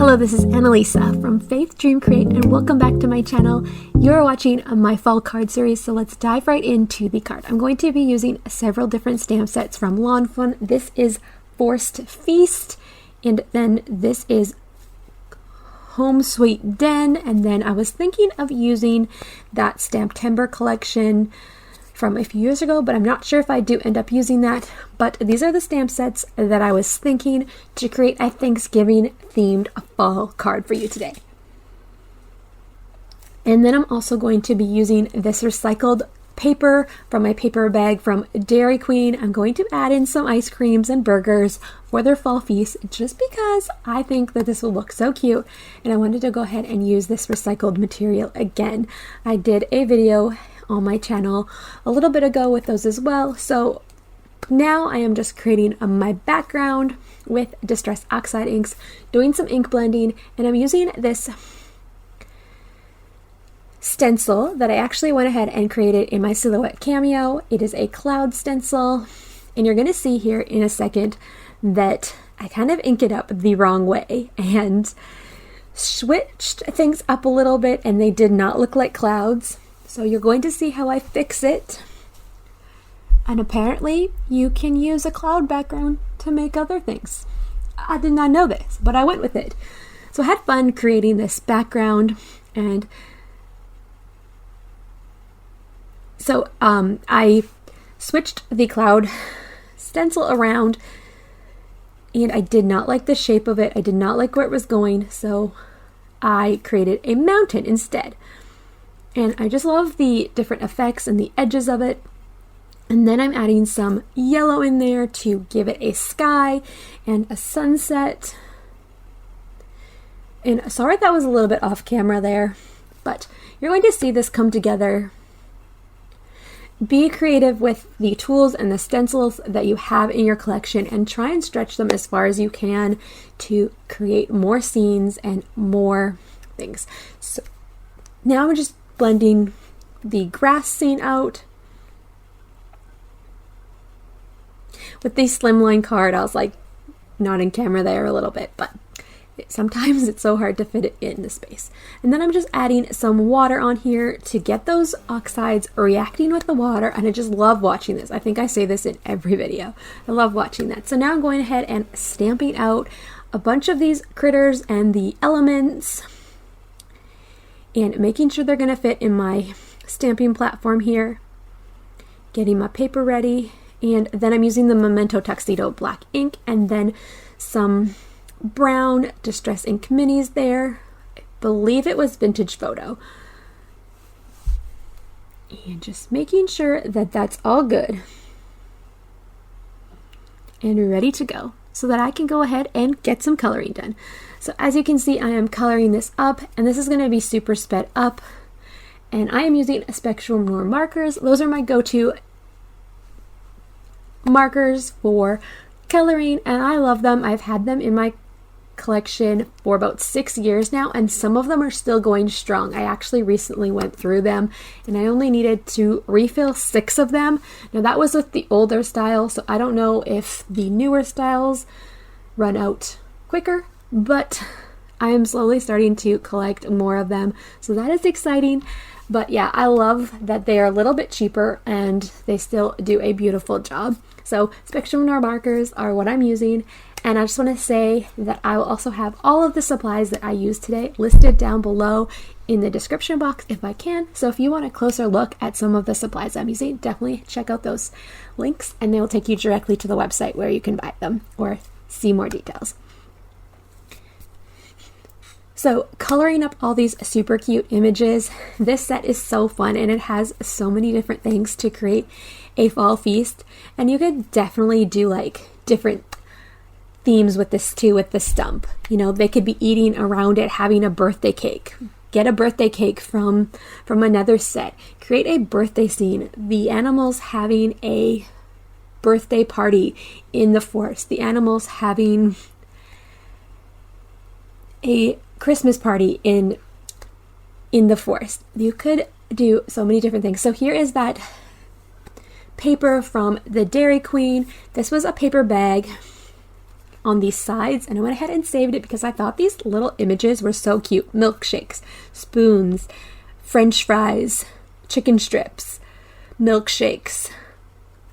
Hello, this is Annalisa from Faith Dream Create, and welcome back to my channel. You're watching my fall card series, so let's dive right into the card. I'm going to be using several different stamp sets from Fawn. This is Forced Feast, and then this is Home Sweet Den, and then I was thinking of using that Stamptember collection from a few years ago, but I'm not sure if I do end up using that. But these are the stamp sets that I was thinking to create a Thanksgiving themed fall card for you today. And then I'm also going to be using this recycled paper from my paper bag from Dairy Queen. I'm going to add in some ice creams and burgers for their fall feast just because I think that this will look so cute, and I wanted to go ahead and use this recycled material again. I did a video on my channel a little bit ago with those as well, so now I am just creating my background with Distress Oxide inks, doing some ink blending, and I'm using this stencil that I actually went ahead and created in my Silhouette Cameo. It is a cloud stencil, and you're going to see here in a second that I kind of ink it up the wrong way and switched things up a little bit, and they did not look like clouds. So you're going to see how I fix it. And apparently you can use a cloud background to make other things. I did not know this, but I went with it. So I had fun creating this background, and so I switched the cloud stencil around, and I did not like the shape of it. I did not like where it was going, so I created a mountain instead. And I just love the different effects and the edges of it. And then I'm adding some yellow in there to give it a sky and a sunset. And sorry that was a little bit off camera there, but you're going to see this come together. Be creative with the tools and the stencils that you have in your collection, and try and stretch them as far as you can to create more scenes and more things. So now I'm just blending the grass scene out. With the slimline card, I was like not in camera there a little bit, but sometimes it's so hard to fit it in the space. And then I'm just adding some water on here to get those oxides reacting with the water, and I just love watching this. I think I say this in every video. I love watching that. So now I'm going ahead and stamping out a bunch of these critters and the elements, and making sure they're going to fit in my stamping platform here. Getting my paper ready, and then I'm using the Memento Tuxedo black ink, and then some brown Distress ink minis there. I believe it was Vintage Photo. And just making sure that that's all good and ready to go, so that I can go ahead and get some coloring done. So as you can see, I am coloring this up, and this is going to be super sped up, and I am using Spectrum Noir markers. Those are my go-to markers for coloring, and I love them. I've had them in my collection for about 6 years now, and some of them are still going strong. I actually recently went through them, and I only needed to refill 6 of them. Now that was with the older style, so I don't know if the newer styles run out quicker, but I am slowly starting to collect more of them, so that is exciting. But yeah, I love that they are a little bit cheaper and they still do a beautiful job. So Spectrum Noir markers are what I'm using, and I just want to say that I will also have all of the supplies that I used today listed down below in the description box if I can. So if you want a closer look at some of the supplies I'm using, definitely check out those links, and they will take you directly to the website where you can buy them or see more details. So coloring up all these super cute images, this set is so fun, and it has so many different things to create a fall feast. And you could definitely do like different themes with this too, with the stump. You know, they could be eating around it, having a birthday cake. Get a birthday cake from another set. Create a birthday scene. The animals having a birthday party in the forest. The animals having a Christmas party in the forest. You could do so many different things. So here is that paper from the Dairy Queen. This was a paper bag on these sides, and I went ahead and saved it because I thought these little images were so cute. Milkshakes, spoons, French fries, chicken strips, milkshakes,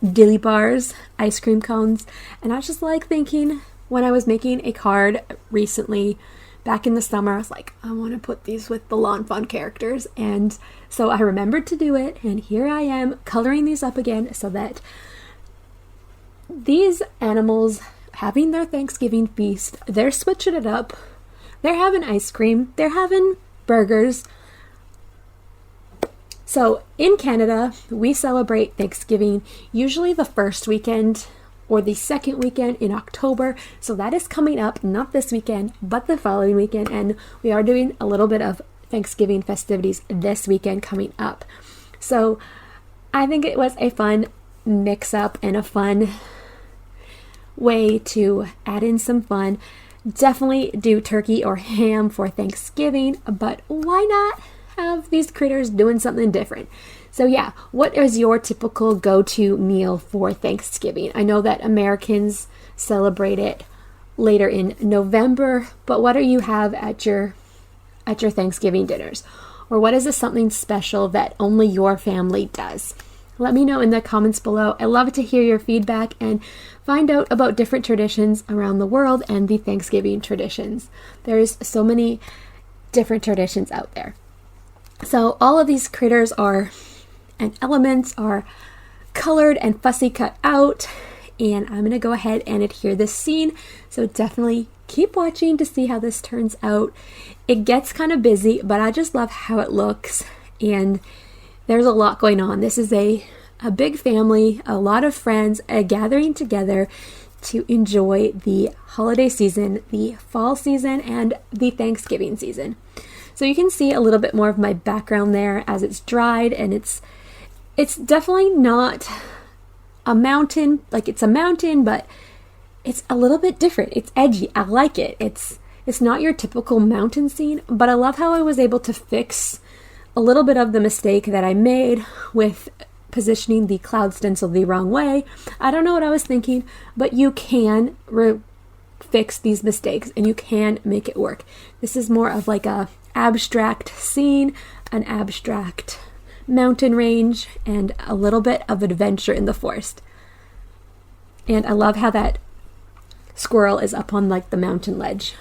dilly bars, ice cream cones. And I was just like thinking, when I was making a card recently back in the summer, I was like, I want to put these with the Lawn Fawn characters. And so I remembered to do it, and here I am coloring these up again so that these animals having their Thanksgiving feast, they're switching it up. They're having ice cream, they're having burgers. So in Canada, we celebrate Thanksgiving usually the first weekend or the second weekend in October. So that is coming up, not this weekend, but the following weekend. And we are doing a little bit of Thanksgiving festivities this weekend coming up. So I think it was a fun mix up and a fun way to add in some fun. Definitely do turkey or ham for Thanksgiving, but why not have these critters doing something different? So yeah, what is your typical go-to meal for Thanksgiving? I know that Americans celebrate it later in November, but what do you have at your Thanksgiving dinners? Or what is something special that only your family does? Let me know in the comments below. I love to hear your feedback and find out about different traditions around the world and the Thanksgiving traditions. There's so many different traditions out there. So all of these critters and elements are colored and fussy cut out, and I'm going to go ahead and adhere this scene. So definitely keep watching to see how this turns out. It gets kind of busy, but I just love how it looks, and there's a lot going on. This is a big family, a lot of friends gathering together to enjoy the holiday season, the fall season, and the Thanksgiving season. So you can see a little bit more of my background there as it's dried, and it's definitely not a mountain, like it's a mountain, but it's a little bit different. It's edgy. I like it. It's not your typical mountain scene, but I love how I was able to fix a little bit of the mistake that I made with positioning the cloud stencil the wrong way. I don't know what I was thinking, but you can fix these mistakes and you can make it work. This is more of like a abstract scene, an abstract mountain range, and a little bit of adventure in the forest. And I love how that squirrel is up on like the mountain ledge.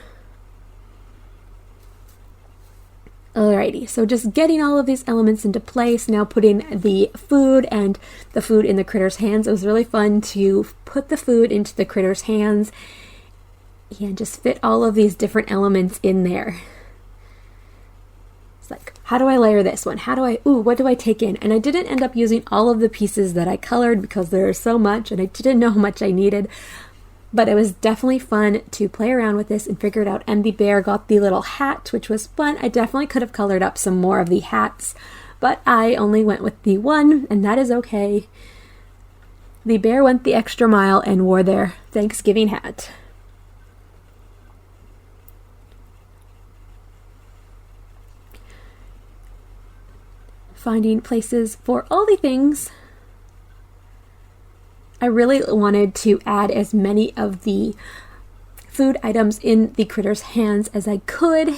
Alrighty, so just getting all of these elements into place, now putting the food and the food in the critter's hands. It was really fun to put the food into the critter's hands and just fit all of these different elements in there. It's like, how do I layer this one? What do I take in? And I didn't end up using all of the pieces that I colored because there is so much and I didn't know how much I needed. But it was definitely fun to play around with this and figure it out. And the bear got the little hat, which was fun. I definitely could have colored up some more of the hats, but I only went with the one, and that is okay. The bear went the extra mile and wore their Thanksgiving hat. Finding places for all the things. I really wanted to add as many of the food items in the critter's hands as I could.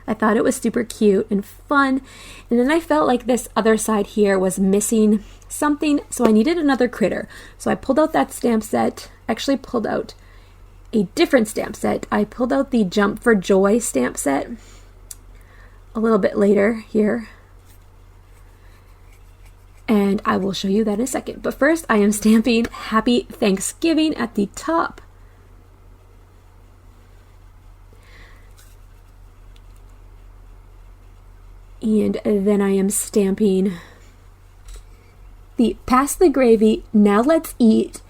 I thought it was super cute and fun. And then I felt like this other side here was missing something, so I needed another critter. So I pulled out that stamp set, actually pulled out a different stamp set. I pulled out the Jump for Joy stamp set a little bit later here. And I will show you that in a second. But first, I am stamping Happy Thanksgiving at the top. And then I am stamping the Pass the Gravy, Now Let's Eat,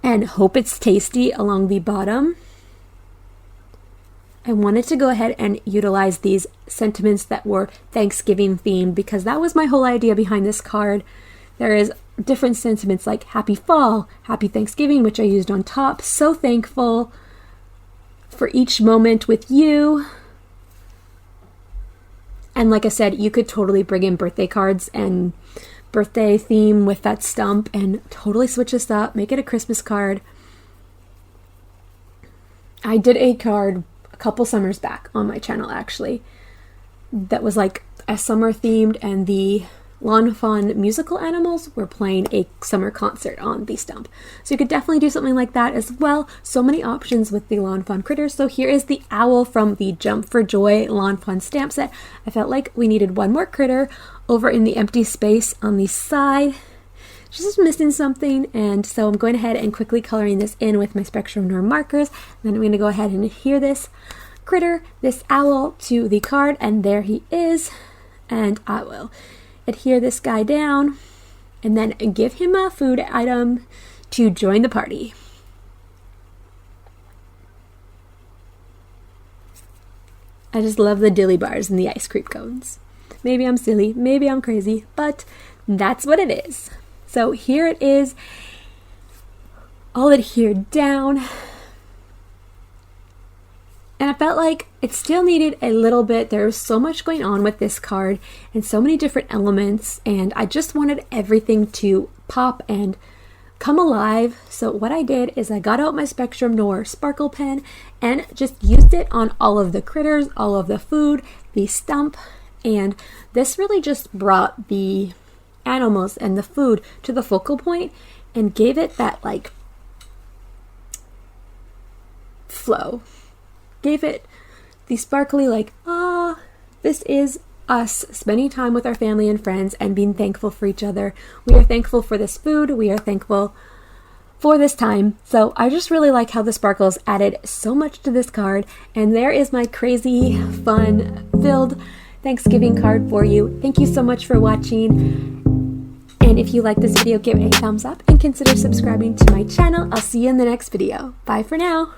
and Hope It's Tasty along the bottom. I wanted to go ahead and utilize these sentiments that were Thanksgiving themed because that was my whole idea behind this card. There is different sentiments like Happy Fall, Happy Thanksgiving, which I used on top. So thankful for each moment with you. And like I said, you could totally bring in birthday cards and birthday theme with that stump and totally switch this up, make it a Christmas card. I did a card a couple summers back on my channel actually that was like a summer themed, and the Lawn Fawn musical animals were playing a summer concert on the stump. So you could definitely do something like that as well. So many options with the Lawn Fawn critters. So here is the owl from the Jump for Joy Lawn Fawn stamp set. I felt like we needed one more critter over in the empty space on the side. Just missing something, and so I'm going ahead and quickly coloring this in with my Spectrum Noir markers. And then I'm going to go ahead and adhere this critter, this owl, to the card, and there he is. And I will adhere this guy down and then give him a food item to join the party. I just love the dilly bars and the ice cream cones. Maybe I'm silly, maybe I'm crazy, but that's what it is. So here it is, all adhered down. And I felt like it still needed a little bit. There was so much going on with this card and so many different elements, and I just wanted everything to pop and come alive. So what I did is I got out my Spectrum Noir sparkle pen and just used it on all of the critters, all of the food, the stump, and this really just brought the animals and the food to the focal point and gave it that like flow. Gave it the sparkly like, this is us spending time with our family and friends and being thankful for each other. We are thankful for this food. We are thankful for this time. So I just really like how the sparkles added so much to this card. And there is my crazy, fun, filled Thanksgiving card for you. Thank you so much for watching. And if you like this video, give it a thumbs up and consider subscribing to my channel. I'll see you in the next video. Bye for now.